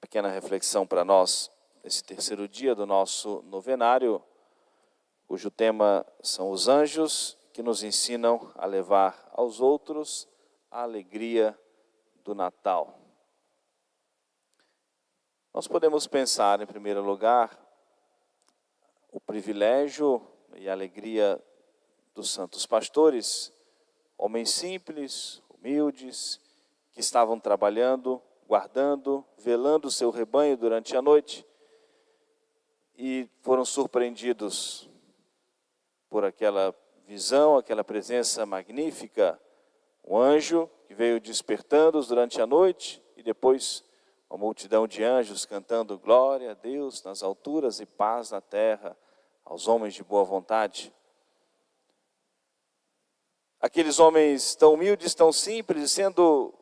pequena reflexão para nós, nesse terceiro dia do nosso novenário, cujo tema são os anjos que nos ensinam a levar aos outros a alegria do Natal. Nós podemos pensar, em primeiro lugar, o privilégio e a alegria dos santos pastores, homens simples, humildes, que estavam trabalhando, guardando, velando o seu rebanho durante a noite e foram surpreendidos por aquela visão, aquela presença magnífica, um anjo que veio despertando-os durante a noite e depois uma multidão de anjos cantando glória a Deus nas alturas e paz na terra aos homens de boa vontade. Aqueles homens tão humildes, tão simples, sendo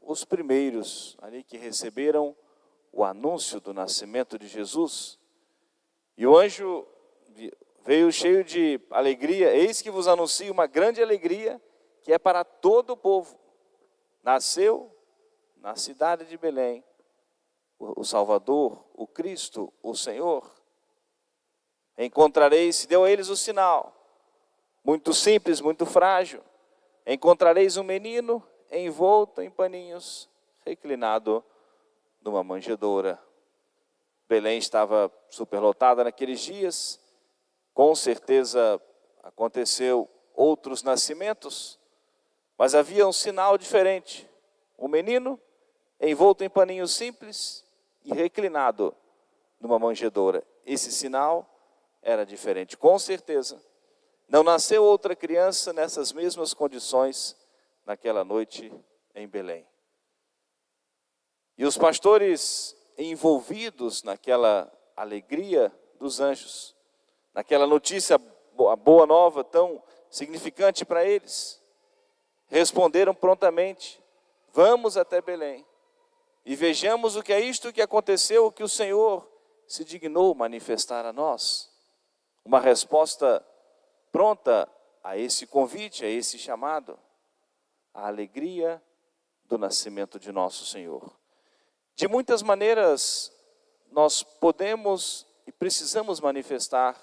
os primeiros ali que receberam o anúncio do nascimento de Jesus. E o anjo veio cheio de alegria. Eis que vos anuncio uma grande alegria que é para todo o povo. Nasceu na cidade de Belém o Salvador, o Cristo, o Senhor. Encontrareis, deu a eles o sinal, muito simples, muito frágil. Encontrareis um menino envolto em paninhos, reclinado numa manjedoura. Belém estava superlotada naqueles dias. Com certeza aconteceu outros nascimentos, mas havia um sinal diferente. Um menino envolto em paninhos simples e reclinado numa manjedoura. Esse sinal era diferente. Com certeza não nasceu outra criança nessas mesmas condições naquela noite em Belém. E os pastores envolvidos naquela alegria dos anjos, naquela notícia, a boa nova tão significante para eles, responderam prontamente: vamos até Belém e vejamos o que é isto que aconteceu, o que o Senhor se dignou manifestar a nós. Uma resposta pronta a esse convite, a esse chamado, a alegria do nascimento de nosso Senhor. De muitas maneiras, nós podemos e precisamos manifestar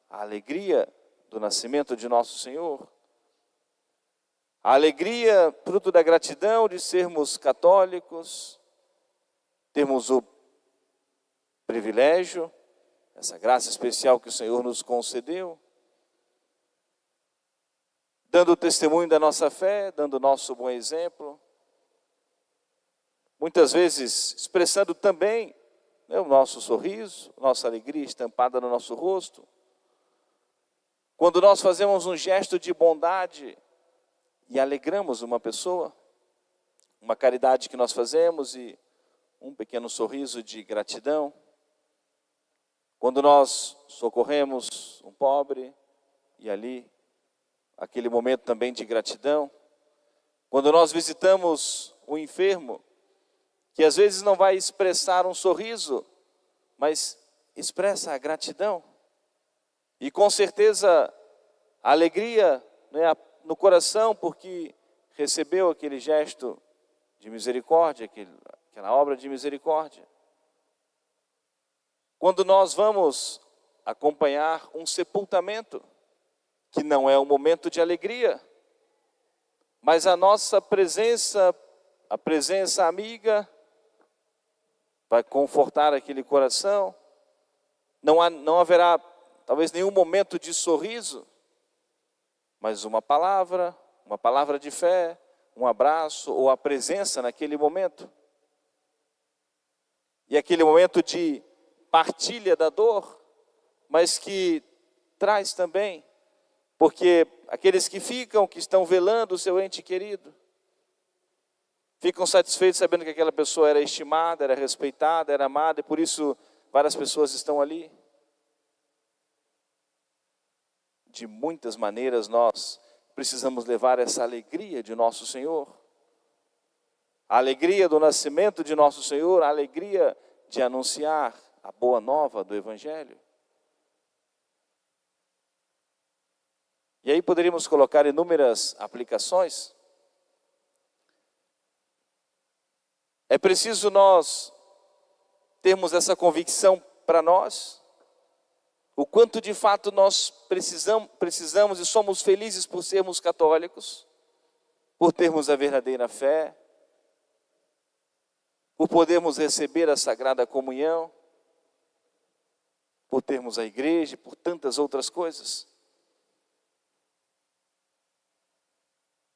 a alegria do nascimento de nosso Senhor. A alegria, fruto da gratidão de sermos católicos, termos o privilégio, essa graça especial que o Senhor nos concedeu, dando o testemunho da nossa fé, dando o nosso bom exemplo, muitas vezes expressando também o nosso sorriso, nossa alegria estampada no nosso rosto. Quando nós fazemos um gesto de bondade e alegramos uma pessoa, uma caridade que nós fazemos e um pequeno sorriso de gratidão. Quando nós socorremos um pobre e ali, aquele momento também de gratidão. Quando nós visitamos o enfermo, que às vezes não vai expressar um sorriso, mas expressa a gratidão. E com certeza a alegria, né, no coração, porque recebeu aquele gesto de misericórdia, aquela obra de misericórdia. Quando nós vamos acompanhar um sepultamento, que não é um momento de alegria, mas a nossa presença, a presença amiga, vai confortar aquele coração. Não haverá talvez nenhum momento de sorriso, mas uma palavra de fé, um abraço ou a presença naquele momento. E aquele momento de partilha da dor, mas que traz também, porque aqueles que estão velando o seu ente querido, ficam satisfeitos sabendo que aquela pessoa era estimada, era respeitada, era amada, e por isso várias pessoas estão ali. De muitas maneiras nós precisamos levar essa alegria de nosso Senhor, a alegria do nascimento de nosso Senhor, a alegria de anunciar a boa nova do Evangelho. E aí poderíamos colocar inúmeras aplicações. É preciso nós termos essa convicção para nós, o quanto de fato nós precisamos e somos felizes por sermos católicos, por termos a verdadeira fé, por podermos receber a Sagrada Comunhão, por termos a igreja, por tantas outras coisas.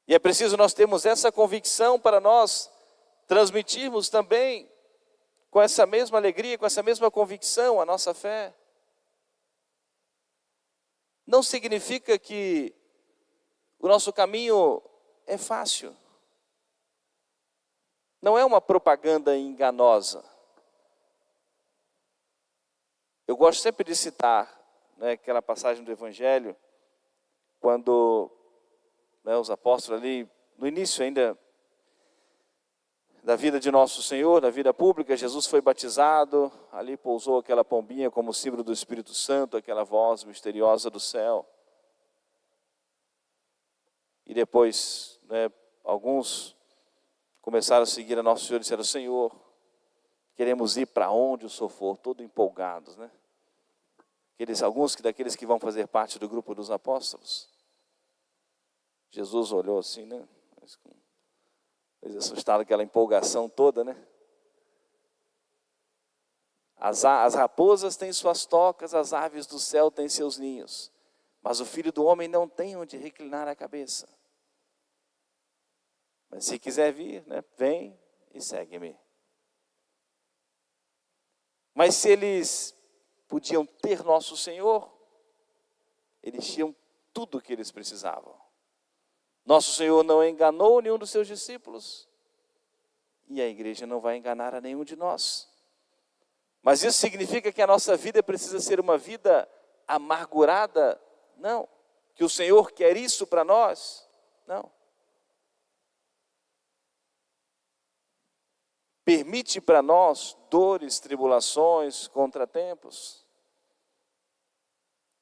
E é preciso nós termos essa convicção para nós transmitirmos também com essa mesma alegria, com essa mesma convicção a nossa fé. Não significa que o nosso caminho é fácil. Não é uma propaganda enganosa. Eu gosto sempre de citar, aquela passagem do Evangelho, quando os apóstolos ali, no início ainda da vida de nosso Senhor, da vida pública, Jesus foi batizado, ali pousou aquela pombinha como símbolo do Espírito Santo, aquela voz misteriosa do céu. E depois, alguns começaram a seguir a nosso Senhor e disseram: Senhor, queremos ir para onde o Senhor for, todo empolgados, Alguns daqueles que vão fazer parte do grupo dos apóstolos. Jesus olhou assim, eles assustaram, aquela empolgação toda, As raposas têm suas tocas, as aves do céu têm seus ninhos, mas o Filho do Homem não tem onde reclinar a cabeça. Mas se quiser vir, vem e segue-me. Mas se eles podiam ter nosso Senhor, eles tinham tudo o que eles precisavam. Nosso Senhor não enganou nenhum dos seus discípulos, e a igreja não vai enganar a nenhum de nós. Mas isso significa que a nossa vida precisa ser uma vida amargurada? Não. Que o Senhor quer isso para nós? Não. Permite para nós dores, tribulações, contratempos.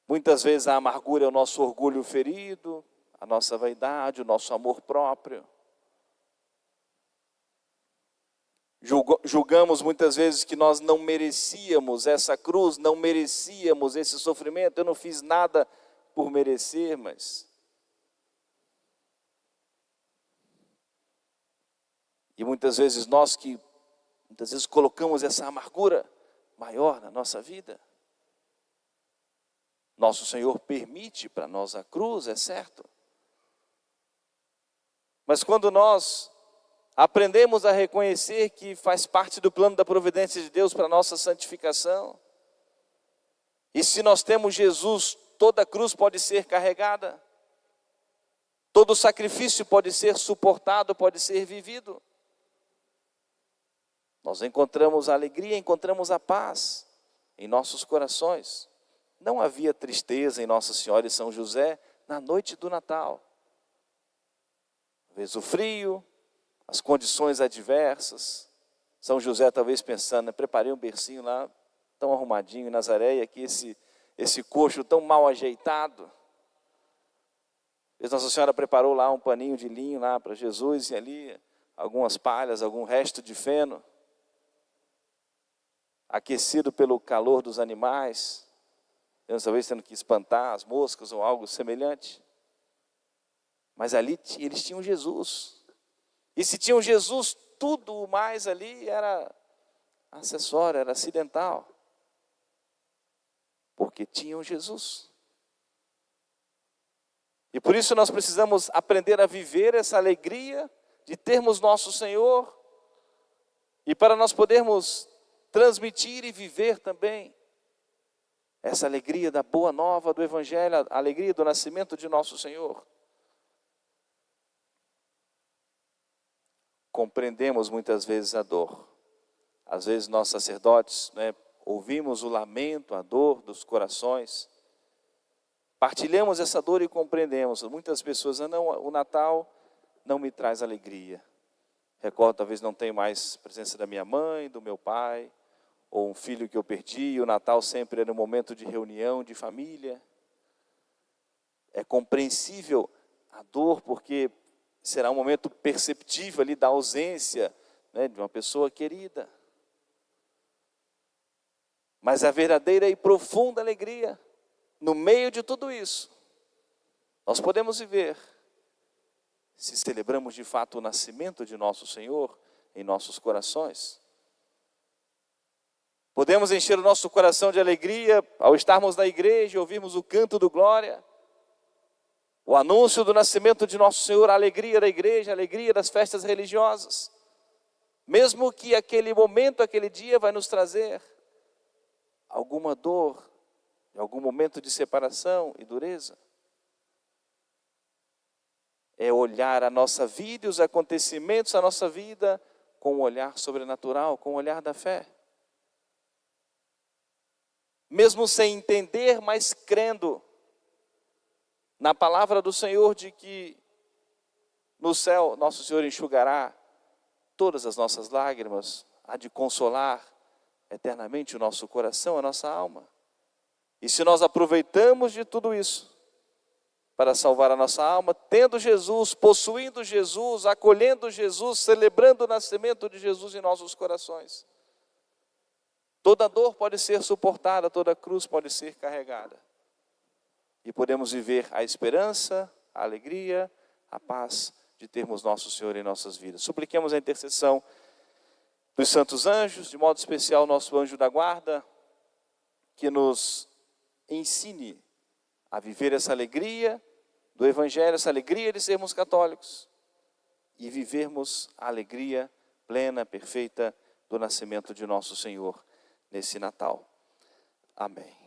Muitas vezes a amargura é o nosso orgulho ferido, a nossa vaidade, o nosso amor próprio. Julgamos muitas vezes que nós não merecíamos essa cruz, não merecíamos esse sofrimento. Eu não fiz nada por merecer, mas... E muitas vezes nós que colocamos essa amargura maior na nossa vida. Nosso Senhor permite para nós a cruz, é certo. Mas quando nós aprendemos a reconhecer que faz parte do plano da providência de Deus para a nossa santificação, e se nós temos Jesus, toda cruz pode ser carregada, todo sacrifício pode ser suportado, pode ser vivido. Nós encontramos a alegria, encontramos a paz em nossos corações. Não havia tristeza em Nossa Senhora e São José na noite do Natal. Talvez o frio, as condições adversas. São José talvez pensando, preparei um bercinho lá, tão arrumadinho em Nazaré, e aqui esse coxo tão mal ajeitado. Nossa Senhora preparou lá um paninho de linho lá para Jesus, e ali algumas palhas, algum resto de feno, aquecido pelo calor dos animais, talvez tendo que espantar as moscas ou algo semelhante. Mas ali eles tinham Jesus. E se tinham Jesus, tudo o mais ali era acessório, era acidental. Porque tinham Jesus. E por isso nós precisamos aprender a viver essa alegria de termos nosso Senhor. E para nós podermos transmitir e viver também essa alegria da boa nova do Evangelho, a alegria do nascimento de nosso Senhor. Compreendemos muitas vezes a dor. Às vezes nós sacerdotes, ouvimos o lamento, a dor dos corações. Partilhamos essa dor e compreendemos. Muitas pessoas dizem, não, o Natal não me traz alegria. Recordo, talvez não tenho mais presença da minha mãe, do meu pai, ou um filho que eu perdi. O Natal sempre era um momento de reunião, de família. É compreensível a dor, porque será um momento perceptível ali da ausência, de uma pessoa querida. Mas a verdadeira e profunda alegria, no meio de tudo isso, nós podemos viver se celebramos de fato o nascimento de nosso Senhor em nossos corações. Podemos encher o nosso coração de alegria ao estarmos na igreja e ouvirmos o canto do glória, o anúncio do nascimento de nosso Senhor, a alegria da igreja, a alegria das festas religiosas. Mesmo que aquele momento, aquele dia vai nos trazer alguma dor, algum momento de separação e dureza. É olhar a nossa vida e os acontecimentos da nossa vida com um olhar sobrenatural, com o olhar da fé. Mesmo sem entender, mas crendo na palavra do Senhor de que no céu nosso Senhor enxugará todas as nossas lágrimas, há de consolar eternamente o nosso coração, a nossa alma. E se nós aproveitamos de tudo isso para salvar a nossa alma, tendo Jesus, possuindo Jesus, acolhendo Jesus, celebrando o nascimento de Jesus em nossos corações, toda dor pode ser suportada, toda cruz pode ser carregada. E podemos viver a esperança, a alegria, a paz de termos nosso Senhor em nossas vidas. Supliquemos a intercessão dos santos anjos, de modo especial nosso anjo da guarda, que nos ensine a viver essa alegria do Evangelho, essa alegria de sermos católicos e vivermos a alegria plena, perfeita do nascimento de nosso Senhor nesse Natal. Amém.